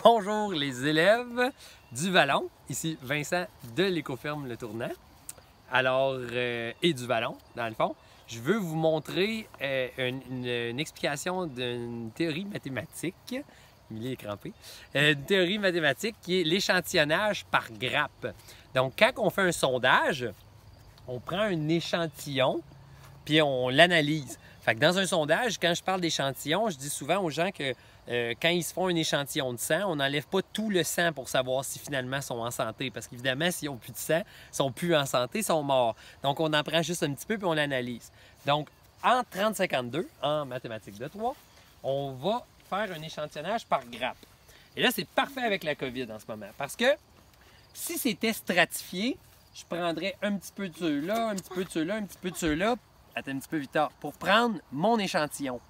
Bonjour les élèves du Vallon, ici Vincent de l'écoferme Le Tournant. Alors, et du Vallon, dans le fond, je veux vous montrer une explication d'une théorie mathématique. Émilie est crampée. Une théorie mathématique qui est l'échantillonnage par grappe. Donc, quand on fait un sondage, on prend un échantillon puis on l'analyse. Fait que dans un sondage, quand je parle d'échantillon, je dis souvent aux gens que quand ils se font un échantillon de sang, on n'enlève pas tout le sang pour savoir si finalement ils sont en santé. Parce qu'évidemment, s'ils n'ont plus de sang, ils sont plus en santé, ils sont morts. Donc, on en prend juste un petit peu puis on l'analyse. Donc, en 30-52, en mathématiques de 3, on va faire un échantillonnage par grappe. Et là, c'est parfait avec la COVID en ce moment. Parce que si c'était stratifié, je prendrais un petit peu de ceux-là, un petit peu de ceux-là, un petit peu de ceux-là. Attends un petit peu, Victor, pour prendre mon échantillon.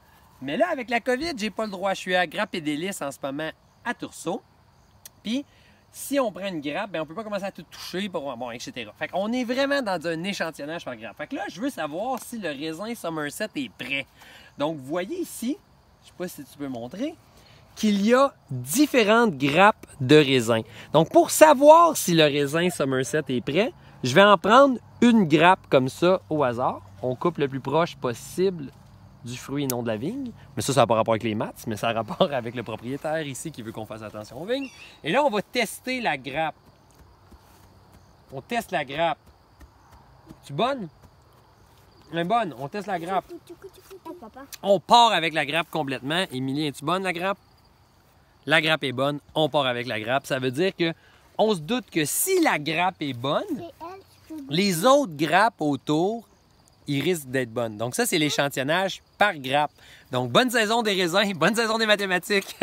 Mais là, avec la COVID, j'ai pas le droit. Je suis à Grappe et Délices en ce moment à Tursault. Puis, si on prend une grappe, bien, on peut pas commencer à tout toucher, bon, etc. Fait qu'on est vraiment dans un échantillonnage par grappe. Fait que là, je veux savoir si le raisin Somerset est prêt. Donc, vous voyez ici, je sais pas si tu peux montrer, qu'il y a différentes grappes de raisin. Donc, pour savoir si le raisin Somerset est prêt, je vais en prendre une grappe comme ça au hasard. On coupe le plus proche possible du fruit et non de la vigne. Mais ça n'a pas rapport avec les maths, mais ça a rapport avec le propriétaire ici qui veut qu'on fasse attention aux vignes. Et là, on va tester la grappe. On teste la grappe. Es-tu bonne? Elle est bonne. On teste la grappe. On part avec la grappe complètement. Émilie, es-tu bonne, la grappe? La grappe est bonne. On part avec la grappe. Ça veut dire que on se doute que si la grappe est bonne, les autres grappes autour, ils risquent d'être bonnes. Donc ça, c'est l'échantillonnage par grappe. Donc bonne saison des raisins, bonne saison des mathématiques.